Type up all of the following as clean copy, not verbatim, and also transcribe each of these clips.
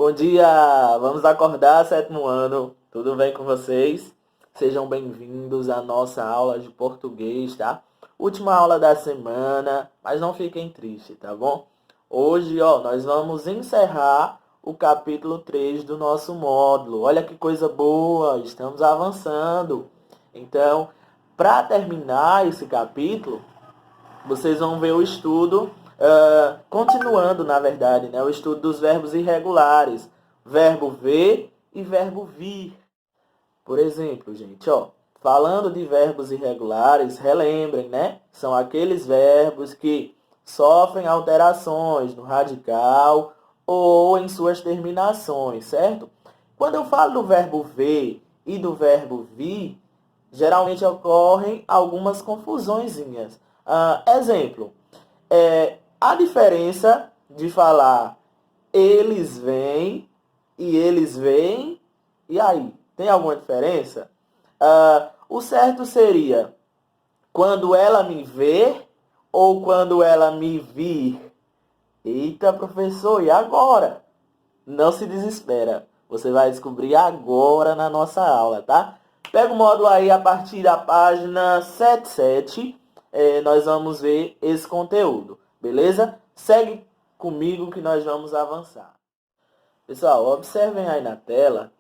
Bom dia! Vamos acordar, sétimo ano. Tudo bem com vocês? Sejam bem-vindos à nossa aula de português, tá? Última aula da semana, mas não fiquem tristes, tá bom? Hoje, nós vamos encerrar o capítulo 3 do nosso módulo. Olha que coisa boa, estamos avançando. Então, para terminar esse capítulo, vocês vão ver o estudo, continuando, na verdade, né, o estudo dos verbos irregulares. Verbo ver e verbo vir. Por exemplo, gente, falando de verbos irregulares, relembrem, né? São aqueles verbos que sofrem alterações no radical ou em suas terminações, certo? Quando eu falo do verbo ver e do verbo vir, geralmente ocorrem algumas confusõezinhas. Exemplo, a diferença de falar eles vêm e eles veem, e aí? Tem alguma diferença? O certo seria quando ela me ver ou quando ela me vir. Eita, professor, e agora? Não se desespera. Você vai descobrir agora na nossa aula, tá? Pega o módulo aí a partir da página 77. Nós vamos ver esse conteúdo, beleza? Segue comigo que nós vamos avançar. Pessoal, observem aí na tela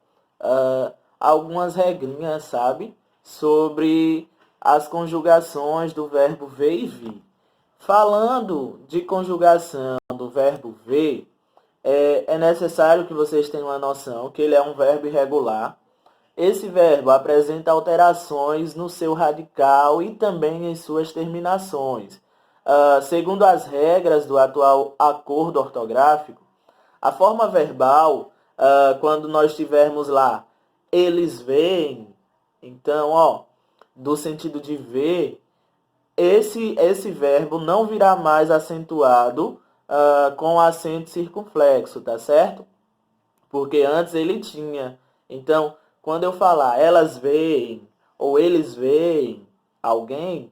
algumas regrinhas, sabe? Sobre as conjugações do verbo ver e vir. Falando de conjugação do verbo ver, é necessário que vocês tenham uma noção que ele é um verbo irregular. Esse verbo apresenta alterações no seu radical e também em suas terminações. Segundo as regras do atual acordo ortográfico, a forma verbal, quando nós tivermos lá, eles veem, então, do sentido de ver, esse verbo não virá mais acentuado com acento circunflexo, tá certo? Porque antes ele tinha. Então, quando eu falar elas veem ou eles veem alguém,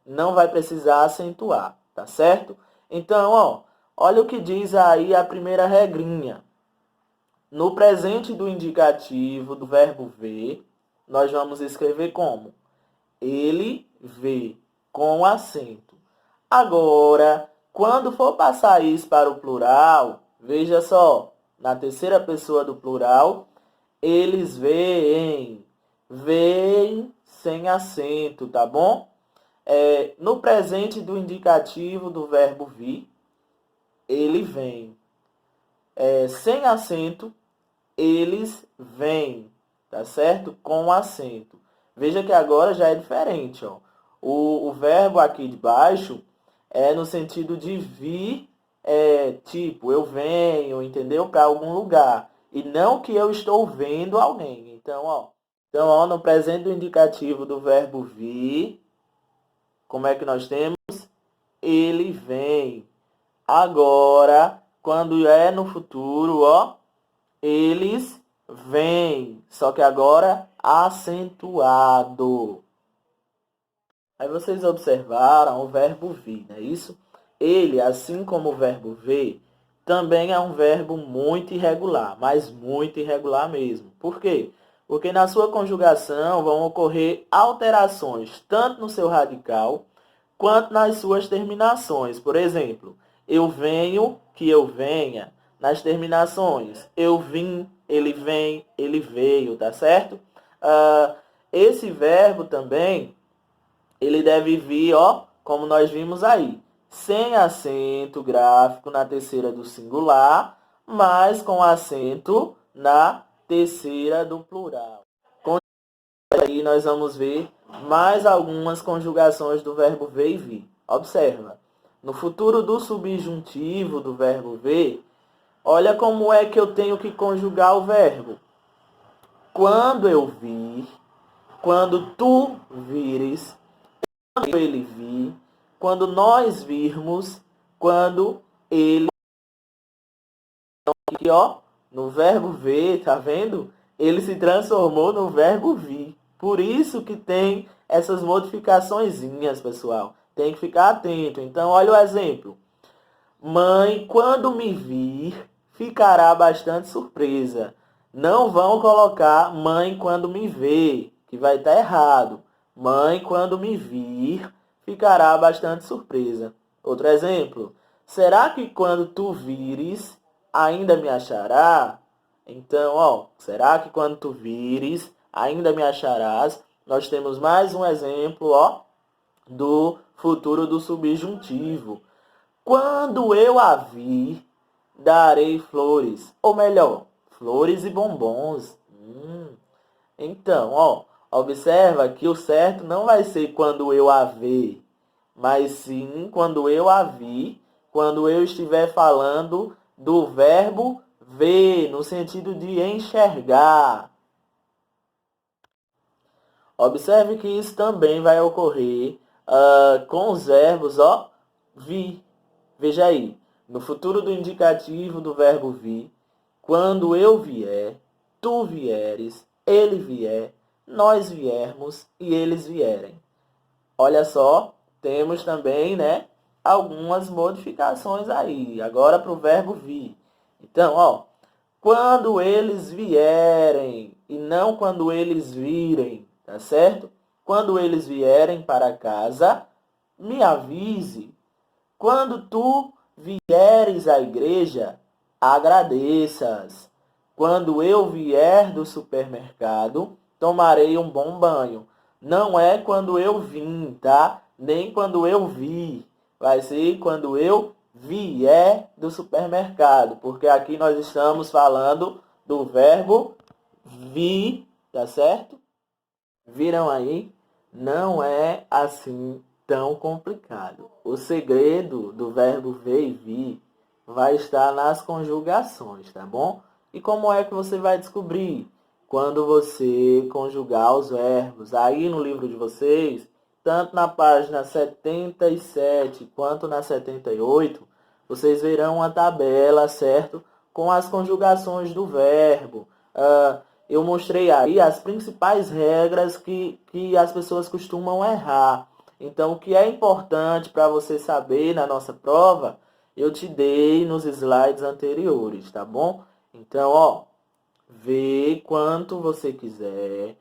não vai precisar acentuar, tá certo? Então, olha o que diz aí a primeira regrinha. No presente do indicativo do verbo ver, nós vamos escrever como? Ele vê, com acento. Agora, quando for passar isso para o plural, veja só, na terceira pessoa do plural, eles veem, veem sem acento, tá bom? No presente do indicativo do verbo vir, ele vem. Sem acento, eles vêm, tá certo? Com acento. Veja que agora já é diferente, ó. O verbo aqui de baixo é no sentido de vir, tipo, eu venho, entendeu? Para algum lugar. E não que eu estou vendo alguém. Então, no presente do indicativo do verbo vir, como é que nós temos? Ele vem. Agora, quando é no futuro, eles vêm. Só que agora acentuado. Aí vocês observaram o verbo vir, não é isso? Ele, assim como o verbo ver, também é um verbo muito irregular, mas muito irregular mesmo. Por quê? Porque na sua conjugação vão ocorrer alterações, tanto no seu radical, quanto nas suas terminações. Por exemplo, eu venho, que eu venha. Nas terminações, eu vim, ele vem, ele veio, tá certo? Esse verbo também, ele deve vir, como nós vimos aí, sem acento gráfico na terceira do singular, mas com acento na terceira do plural. Aí nós vamos ver mais algumas conjugações do verbo ver e vir. Observa, no futuro do subjuntivo do verbo ver, olha como é que eu tenho que conjugar o verbo. Quando eu vir, quando tu vires, quando ele vir, quando nós virmos, quando ele... Aqui, no verbo ver, tá vendo? Ele se transformou no verbo vir. Por isso que tem essas modificaçõezinhas, pessoal. Tem que ficar atento. Então, olha o exemplo. Mãe, quando me vir, ficará bastante surpresa. Não vão colocar mãe quando me vê, que vai estar errado. Mãe quando me vir, ficará bastante surpresa. Outro exemplo. Será que quando tu vires, ainda me achará? Então, ó, será que quando tu vires, ainda me acharás? Nós temos mais um exemplo, ó, do futuro do subjuntivo. Quando eu a vir, darei flores. Ou melhor, flores e bombons. Então, ó, observa que o certo não vai ser quando eu a ver, mas sim quando eu a vi, quando eu estiver falando do verbo ver, no sentido de enxergar. Observe que isso também vai ocorrer com os verbos, ó, vi. Veja aí, no futuro do indicativo do verbo vir, quando eu vier, tu vieres, ele vier, nós viermos e eles vierem. Olha só, temos também, né, algumas modificações aí. Agora para o verbo vir. Então, ó, quando eles vierem e não quando eles virem, tá certo? Quando eles vierem para casa, me avise. Quando tu vieres à igreja, agradeças. Quando eu vier do supermercado, tomarei um bom banho. Não é quando eu vim, tá? Nem quando eu vi. Vai ser quando eu vier do supermercado. Porque aqui nós estamos falando do verbo vir, tá certo? Viram aí? Não é assim tão complicado. O segredo do verbo ver e vir vai estar nas conjugações, tá bom? E como é que você vai descobrir? Quando você conjugar os verbos. Aí no livro de vocês, tanto na página 77 quanto na 78, vocês verão uma tabela, certo? Com as conjugações do verbo. Eu mostrei aí as principais regras que as pessoas costumam errar. Então, o que é importante para você saber na nossa prova, eu te dei nos slides anteriores, tá bom? Então, ó, vê quanto você quiser,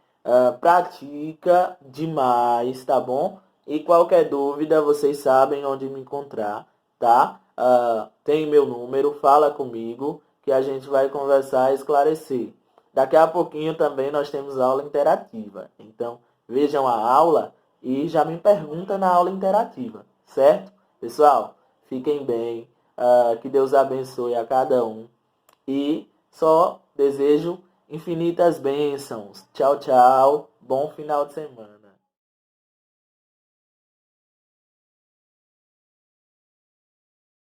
pratica demais, tá bom? E qualquer dúvida, vocês sabem onde me encontrar, tá? Tem meu número, fala comigo, que a gente vai conversar e esclarecer. Daqui a pouquinho também nós temos aula interativa. Então, vejam a aula e já me pergunta na aula interativa, certo? Pessoal, fiquem bem, que Deus abençoe a cada um. E só desejo infinitas bênçãos. Tchau, tchau. Bom final de semana.